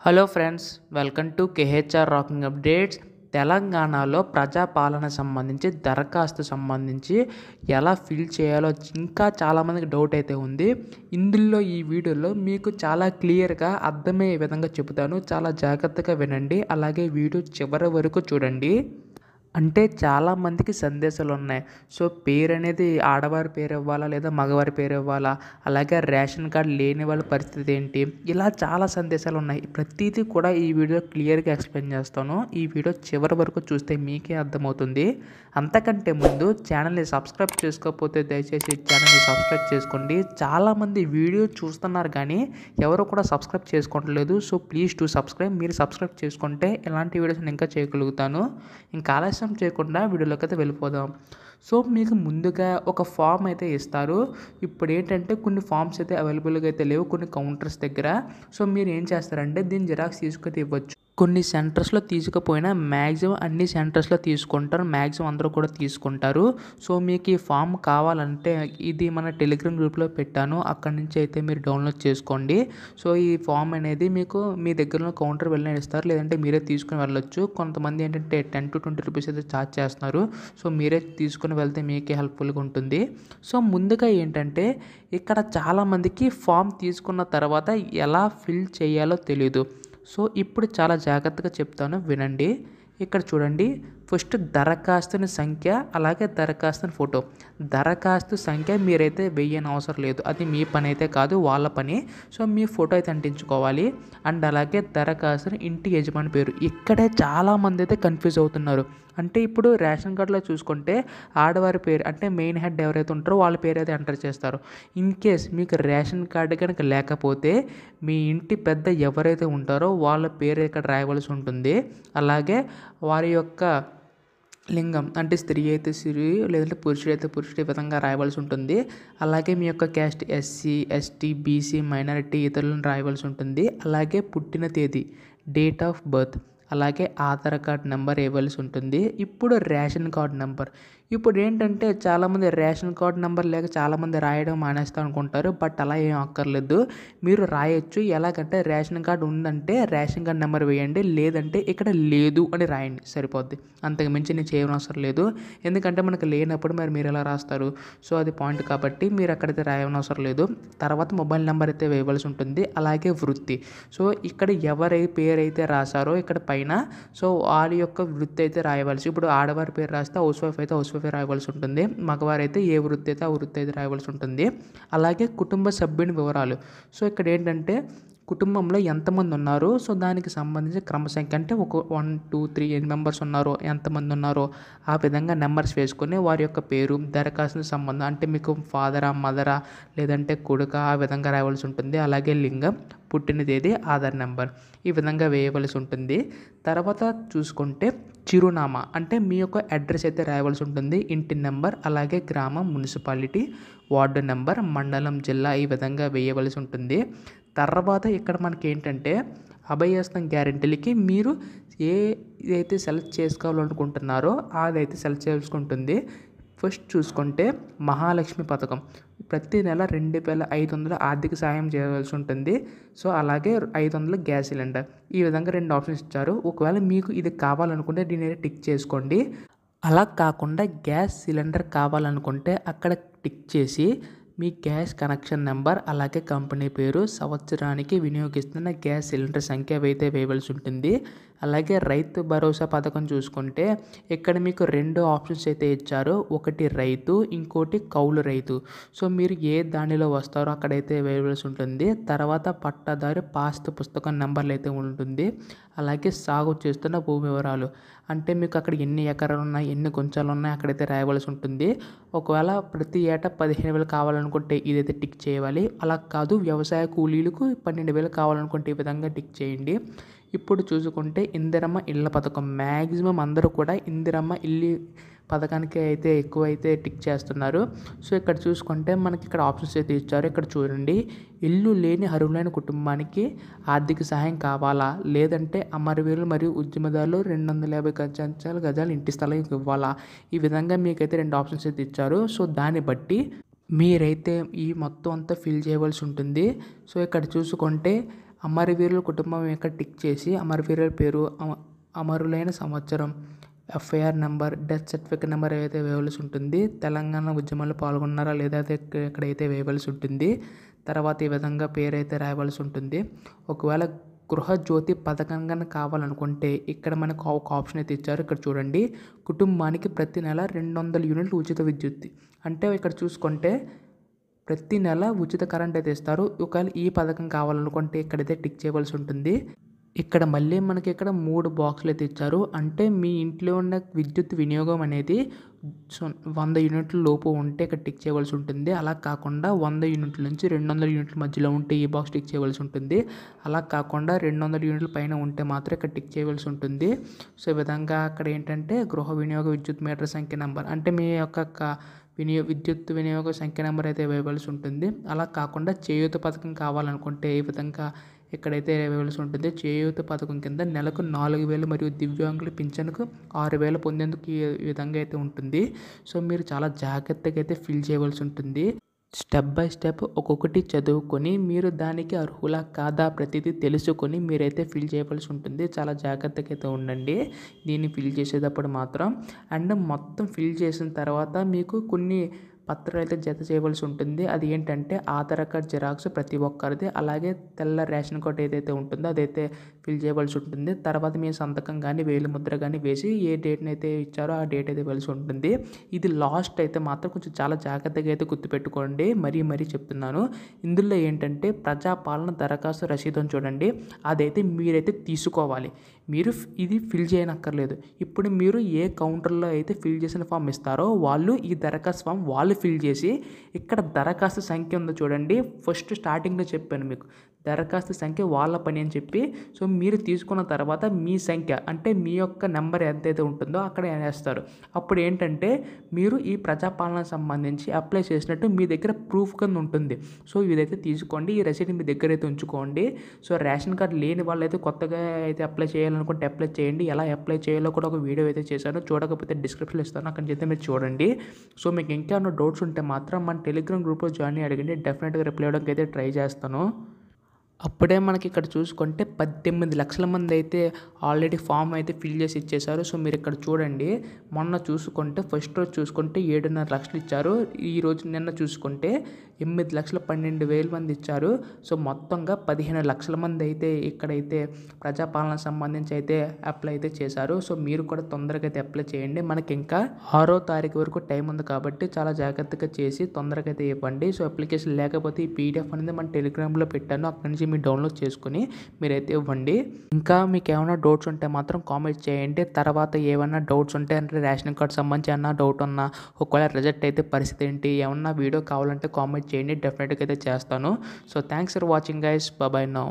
Hello friends, welcome to KHR rocking updates. తెలంగాణలో ప్రజాపాలన సంబంధించి దరఖాస్తు సంబంధించి ఎలా ఫిల్ చేయాలో ఇంకా చాలామందికి డౌట్ అయితే ఉంది. ఇందులో ఈ వీడియోలో మీకు చాలా క్లియర్గా అర్థమయ్యే విధంగా చెబుతాను. చాలా జాగ్రత్తగా వినండి, అలాగే వీడియో చివరి వరకు చూడండి. అంటే చాలామందికి సందేశాలు ఉన్నాయి. సో పేరు అనేది ఆడవారి పేరు ఇవ్వాలా లేదా మగవారి పేరు ఇవ్వాలా, అలాగే రేషన్ కార్డు లేని వాళ్ళ పరిస్థితి ఏంటి, ఇలా చాలా సందేశాలు ఉన్నాయి. ప్రతిదీ కూడా ఈ వీడియో క్లియర్గా ఎక్స్ప్లెయిన్ చేస్తాను. ఈ వీడియో చివరి వరకు చూస్తే మీకే అర్థమవుతుంది. అంతకంటే ముందు ఛానల్ని సబ్స్క్రైబ్ చేసుకోకపోతే దయచేసి ఛానల్ని సబ్స్క్రైబ్ చేసుకోండి. చాలామంది వీడియో చూస్తున్నారు కానీ ఎవరు కూడా సబ్స్క్రైబ్ చేసుకోవట్లేదు. So please to subscribe. మీరు సబ్స్క్రైబ్ చేసుకుంటే ఇలాంటి వీడియోస్ నేను ఇంకా చేయగలుగుతాను. ఇంకా ఆలస్యం చేయకుండా వీడియోలోకి అయితే వెళ్ళిపోదాం. సో మీకు ముందుగా ఒక ఫామ్ అయితే ఇస్తారు. ఇప్పుడు ఏంటంటే కొన్ని ఫామ్స్ అయితే అవైలబుల్గా అయితే లేవు కొన్ని కౌంటర్స్ దగ్గర. సో మీరు ఏం చేస్తారంటే దీన్ని జిరాక్స్ తీసుకొని ఇవ్వచ్చు. కొన్ని సెంటర్స్లో తీసుకుపోయినా మ్యాక్సిమం అన్ని సెంటర్స్లో తీసుకుంటారు, మ్యాక్సిమం అందరూ కూడా తీసుకుంటారు. సో మీకు ఈ ఫామ్ కావాలంటే ఇది మన టెలిగ్రామ్ గ్రూప్లో పెట్టాను, అక్కడి నుంచి అయితే మీరు డౌన్లోడ్ చేసుకోండి. సో ఈ ఫామ్ అనేది మీకు మీ దగ్గరలో కౌంటర్ వెళ్ళిన ఇస్తారు, లేదంటే మీరే తీసుకుని వెళ్ళొచ్చు. కొంతమంది ఏంటంటే 10 to 20 రూపీస్ అయితే ఛార్జ్ చేస్తున్నారు. సో మీరే తీసుకుని వెళ్తే మీకే హెల్ప్ఫుల్గా ఉంటుంది. సో ముందుగా ఏంటంటే ఇక్కడ చాలామందికి ఫామ్ తీసుకున్న తర్వాత ఎలా ఫిల్ చేయాలో తెలియదు. సో ఇప్పుడు చాలా జాగ్రత్తగా చెప్తాను, వినండి. ఇక్కడ చూడండి, ఫస్ట్ దరఖాస్తుని సంఖ్య, అలాగే దరఖాస్తుని ఫోటో. దరఖాస్తు సంఖ్య మీరైతే వేయని అవసరం లేదు, అది మీ పని అయితే కాదు, వాళ్ళ పని. సో మీ ఫోటో అయితే అంటించుకోవాలి. అండ్ అలాగే దరఖాస్తుని ఇంటి యజమాని పేరు. ఇక్కడే చాలామంది అయితే కన్ఫ్యూజ్ అవుతున్నారు. అంటే ఇప్పుడు రేషన్ కార్డులో చూసుకుంటే ఆడవారి పేరు అంటే మెయిన్ హెడ్ ఎవరైతే ఉంటారో వాళ్ళ పేరు అయితే ఎంటర్ చేస్తారు. ఇన్ కేస్ మీకు రేషన్ కార్డు కనుక లేకపోతే మీ ఇంటి పెద్ద ఎవరైతే ఉంటారో వాళ్ళ పేరు ఇక్కడ రాయవలసి ఉంటుంది. అలాగే వారి యొక్క లింగం అంటే స్త్రీ అయితే స్త్రీ, లేదంటే పురుషుడు అయితే పురుషుడు, ఈ విధంగా రాయవలసి ఉంటుంది. అలాగే మీ యొక్క caste SC, ST, BC, minority ఇతరులను రాయవలసి ఉంటుంది. అలాగే పుట్టిన తేదీ, డేట్ ఆఫ్ బర్త్, అలాగే ఆధార్ కార్డ్ నెంబర్ ఇవ్వాల్సి ఉంటుంది. ఇప్పుడు రేషన్ కార్డ్ నెంబర్. ఇప్పుడు ఏంటంటే చాలామంది రేషన్ కార్డ్ నెంబర్ లేక చాలామంది రాయడం మానేస్తా అనుకుంటారు, బట్ అలా ఏం అక్కర్లేదు, మీరు రాయొచ్చు. ఎలాగంటే రేషన్ కార్డు ఉందంటే రేషన్ కార్డ్ నెంబర్ వేయండి, లేదంటే ఇక్కడ లేదు అని రాయండి, సరిపోద్ది. అంతకు మించి నేను చేయనవసరం లేదు, ఎందుకంటే మనకు లేనప్పుడు మరి మీరు ఎలా రాస్తారు? సో అది పాయింట్ కాబట్టి మీరు అక్కడైతే రాయనవసరం లేదు. తర్వాత మొబైల్ నెంబర్ అయితే వేయవలసి ఉంటుంది. అలాగే వృత్తి. సో ఇక్కడ ఎవరి పేరు అయితే రాశారో ఇక్కడ పైన, సో వాళ్ళ యొక్క వృత్తి అయితే రాయవలసి. ఇప్పుడు ఆడవారి పేరు రాస్తే హౌస్ వైఫ్ అయితే హౌస్ వైఫ్ రాయవలసి ఉంటుంది, మగవారు అయితే ఏ వృత్తి అయితే ఆ వృత్తి అయితే రాయవలసి ఉంటుంది. అలాగే కుటుంబ సభ్యుని వివరాలు. సో ఇక్కడ ఏంటంటే కుటుంబంలో ఎంతమంది ఉన్నారు, సో దానికి సంబంధించి క్రమ సంఖ్య అంటే ఒక 1 2 3 ఎన్ని మెంబర్స్ ఉన్నారో, ఎంతమంది ఉన్నారో ఆ విధంగా నెంబర్స్ వేసుకొని వారి యొక్క పేరు, దరఖాస్తు సంబంధం అంటే మీకు ఫాదరా మదరా లేదంటే కొడుక, ఆ విధంగా రాయవలసి ఉంటుంది. అలాగే లింగం, పుట్టిన తేదీ, ఆధార్ నెంబర్ ఈ విధంగా వేయవలసి ఉంటుంది. తర్వాత చూసుకుంటే చిరునామా అంటే మీ యొక్క అడ్రస్ అయితే రాయవలసి ఉంటుంది. ఇంటి నెంబర్, అలాగే గ్రామం, మున్సిపాలిటీ, వార్డు నెంబర్, మండలం, జిల్లా ఈ విధంగా వేయవలసి ఉంటుంది. తర్వాత ఇక్కడ మనకి ఏంటంటే అభయహస్తం గ్యారెంటీలకి మీరు ఏదైతే సెలెక్ట్ చేసుకోవాలనుకుంటున్నారో అదైతే సెలెక్ట్ చేసుకుంటుంది. ఫస్ట్ చూసుకుంటే మహాలక్ష్మి పథకం, ప్రతి నెల 2500 ఆర్థిక సాయం చేయవలసి ఉంటుంది. సో అలాగే 500 గ్యాస్ సిలిండర్, ఈ విధంగా 2 ఆప్షన్స్ ఇచ్చారు. ఒకవేళ మీకు ఇది కావాలనుకుంటే దీన్ని టిక్ చేసుకోండి. అలా కాకుండా గ్యాస్ సిలిండర్ కావాలనుకుంటే అక్కడ టిక్ చేసి మీ గ్యాస్ కనెక్షన్ నెంబర్, అలాగే కంపెనీ పేరు, సంవత్సరానికి వినియోగిస్తున్న గ్యాస్ సిలిండర్ సంఖ్య అయితే వేయవలసి ఉంటుంది. అలాగే రైతు భరోసా పథకం చూసుకుంటే ఇక్కడ మీకు 2 ఆప్షన్స్ అయితే ఇచ్చారు, ఒకటి రైతు, ఇంకోటి కౌలు రైతు. సో మీరు ఏ దానిలో వస్తారో అక్కడైతే వేయవలసి ఉంటుంది. తర్వాత పట్టాదారు పాస్ పుస్తకం నెంబర్లు అయితే ఉంటుంది. అలాగే సాగు చేస్తున్న భూమి వివరాలు అంటే మీకు అక్కడ ఎన్ని ఎకరాలు ఉన్నాయి, ఎన్ని గుంచాలు ఉన్నాయి అక్కడైతే రాయవలసి ఉంటుంది. ఒకవేళ ప్రతి ఏటా 15,000 కావాలనుకుంటే ఇదైతే టిక్ చేయాలి. అలా కాదు వ్యవసాయ కూలీలకు 12,000 కావాలనుకుంటే ఈ విధంగా టిక్ చేయండి. ఇప్పుడు చూసుకుంటే ఇందిరమ్మ ఇళ్ళ పథకం, మ్యాక్సిమం అందరూ కూడా ఇందిరమ్మ ఇల్లు పథకానికి అయితే ఎక్కువ అయితే టిక్ చేస్తున్నారు. సో ఇక్కడ చూసుకుంటే మనకి ఇక్కడ ఆప్షన్స్ అయితే ఇచ్చారు. ఇక్కడ చూడండి, ఇల్లు లేని అర్హులైన కుటుంబానికి ఆర్థిక సహాయం కావాలా, లేదంటే అమరవీరులు మరియు ఉద్యమదారులు 250 గజాలు ఇంటి స్థలం ఇవ్వాలా, ఈ విధంగా మీకైతే 2 ఆప్షన్స్ అయితే ఇచ్చారు. సో దాన్ని బట్టి మీరైతే ఈ మొత్తం అంతా ఫిల్ చేయవలసి ఉంటుంది. సో ఇక్కడ చూసుకుంటే అమరవీరుల కుటుంబం ఇక్కడ టిక్ చేసి అమరవీరుల పేరు, అమరులైన సంవత్సరం, FIR number, death certificate number ఏదైతే వేయవలసి ఉంటుంది, తెలంగాణ ఉద్యమంలో పాల్గొన్నారా లేదా ఎక్కడైతే వేయవలసి ఉంటుంది. తర్వాత ఈ విధంగా పేరైతే రాయవలసి ఉంటుంది. ఒకవేళ గృహజ్యోతి పథకం కనుక కావాలనుకుంటే ఇక్కడ మనకు ఒక ఆప్షన్ అయితే ఇచ్చారు. ఇక్కడ చూడండి, కుటుంబానికి ప్రతి నెల 200 యూనిట్లు ఉచిత విద్యుత్. అంటే ఇక్కడ చూసుకుంటే ప్రతి నెల ఉచిత కరెంట్ అయితే ఇస్తారు. ఒకవేళ ఈ పథకం కావాలనుకుంటే ఇక్కడైతే టిక్ చేయవలసి ఉంటుంది. ఇక్కడ మళ్ళీ మనకి ఇక్కడ 3 బాక్సులు అయితే ఇచ్చారు. అంటే మీ ఇంట్లో ఉన్న విద్యుత్ వినియోగం అనేది 100 యూనిట్ల లోపు ఉంటే ఇక్కడ టిక్ చేయవలసి ఉంటుంది. అలా కాకుండా 100 యూనిట్ల నుంచి 200 యూనిట్ల మధ్యలో ఉంటే ఈ బాక్స్ టిక్ చేయవలసి ఉంటుంది. అలా కాకుండా 200 యూనిట్ల పైన ఉంటే మాత్రం ఇక్కడ టిక్ చేయవలసి ఉంటుంది. సో ఈ విధంగా అక్కడ ఏంటంటే గృహ వినియోగ విద్యుత్ మీటర్ సంఖ్య నెంబర్, అంటే మీ యొక్క విద్యుత్ వినియోగ సంఖ్య నెంబర్ అయితే వేయవలసి ఉంటుంది. అలా కాకుండా చేయూత పథకం కావాలనుకుంటే ఈ విధంగా ఇక్కడైతే వేయవలసి ఉంటుంది. చేయూత పథకం కింద నెలకు 4,000 మరియు దివ్యాంగుల పింఛన్కు 6,000 పొందేందుకు ఈ విధంగా అయితే ఉంటుంది. సో మీరు చాలా జాగ్రత్తగా అయితే ఫిల్ చేయవలసి ఉంటుంది. స్టెప్ బై స్టెప్ ఒక్కొక్కటి చదువుకొని మీరు దానికి అర్హులా కాదా ప్రతిదీ తెలుసుకొని మీరైతే ఫిల్ చేయవలసి ఉంటుంది. చాలా జాగ్రత్తగా అయితే ఉండండి దీన్ని ఫిల్ చేసేటప్పుడు మాత్రం. అండ్ మొత్తం ఫిల్ చేసిన తర్వాత మీకు కొన్ని పత్రాలు అయితే జత చేయవలసి ఉంటుంది. అది ఏంటంటే ఆధార్ కార్డ్ జిరాక్స్ ప్రతి ఒక్కరిది, అలాగే తెల్ల రేషన్ కార్డ్ ఏదైతే ఉంటుందో అదైతే ఫిల్ చేయవలసి ఉంటుంది. తర్వాత మీ సంతకం కానీ వేలు ముద్ర కానీ వేసి ఏ డేట్ని అయితే ఇచ్చారో ఆ డేట్ అయితే ఇవ్వాల్సి ఉంటుంది. ఇది లాస్ట్ అయితే మాత్రం కొంచెం చాలా జాగ్రత్తగా అయితే గుర్తుపెట్టుకోండి. మరీ చెప్తున్నాను. ఇందులో ఏంటంటే ప్రజాపాలన దరఖాస్తు రసీదు అని చూడండి, అదైతే మీరైతే తీసుకోవాలి. మీరు ఇది ఫిల్ చేయనక్కర్లేదు. ఇప్పుడు మీరు ఏ కౌంటర్లో అయితే ఫిల్ చేసిన ఫామ్ ఇస్తారో వాళ్ళు ఈ దరఖాస్తు ఫామ్ వాళ్ళు ఫిల్ చేసి ఇక్కడ దరఖాస్తు సంఖ్య ఉందో చూడండి, ఫస్ట్ స్టార్టింగ్లో చెప్పాను మీకు దరఖాస్తు సంఖ్య వాళ్ళ పని అని చెప్పి. సో మీరు తీసుకున్న తర్వాత మీ సంఖ్య అంటే మీ యొక్క నెంబర్ ఎంతైతే ఉంటుందో అక్కడ వేస్తారు. అప్పుడు ఏంటంటే మీరు ఈ ప్రజాపాలనకు సంబంధించి అప్లై చేసినట్టు మీ దగ్గర ప్రూఫ్ కింద ఉంటుంది. సో ఇదైతే తీసుకోండి, ఈ రసీదు మీ దగ్గర అయితే ఉంచుకోండి. సో రేషన్ కార్డు లేని వాళ్ళైతే కొత్తగా అయితే అప్లై చేయాలనుకుంటే అప్లై చేయండి. ఎలా అప్లై చేయాలో కూడా ఒక వీడియో అయితే చేశాను, చూడకపోతే డిస్క్రిప్షన్లో ఇస్తాను, అక్కడ అయితే మీరు చూడండి. సో మీకు ఇంకేమైనా డౌట్స్ ఉంటే మాత్రం మన టెలిగ్రామ్ గ్రూప్లో జాయిన్ అడగండి, డెఫినెట్గా రిప్లై ఇవ్వడానికి అయితే ట్రై చేస్తాను. అప్పుడే మనకి ఇక్కడ చూసుకుంటే 18 లక్షల మంది అయితే ఆల్రెడీ ఫామ్ అయితే ఫిల్ చేసి ఇచ్చేశారు. సో మీరు ఇక్కడ చూడండి, మొన్న చూసుకుంటే ఫస్ట్ రోజు చూసుకుంటే 7.5 లక్షలు ఇచ్చారు. ఈరోజు నిన్న చూసుకుంటే 8,12,000 మంది ఇచ్చారు. సో మొత్తంగా 15 లక్షల మంది అయితే ఇక్కడైతే ప్రజాపాలన సంబంధించి అయితే అప్లై అయితే చేశారు. సో మీరు కూడా తొందరగా అయితే అప్లై చేయండి. మనకి ఇంకా 6వ తారీఖు వరకు టైం ఉంది కాబట్టి చాలా జాగ్రత్తగా చేసి తొందరగా అయితే ఇవ్వండి. సో అప్లికేషన్ లేకపోతే ఈ పీడిఎఫ్ అనేది మన టెలిగ్రామ్లో పెట్టాను, అక్కడి నుంచి మీరు డౌన్లోడ్ చేసుకుని మీరైతే ఇవ్వండి. ఇంకా మీకు ఏమైనా డౌట్స్ ఉంటే మాత్రం కామెంట్ చేయండి. తర్వాత ఏమైనా డౌట్స్ ఉంటే అంటే రేషన్ కార్డ్ సంబంధించి ఏమన్నా డౌట్ ఉన్నా, ఒకవేళ రిజెక్ట్ అయితే పరిస్థితి ఏంటి, ఏమన్నా వీడియో కావాలంటే కామెంట్ చేయండి, డెఫినెట్గా అయితే చేస్తాను. So thanks for watching guys, bye now.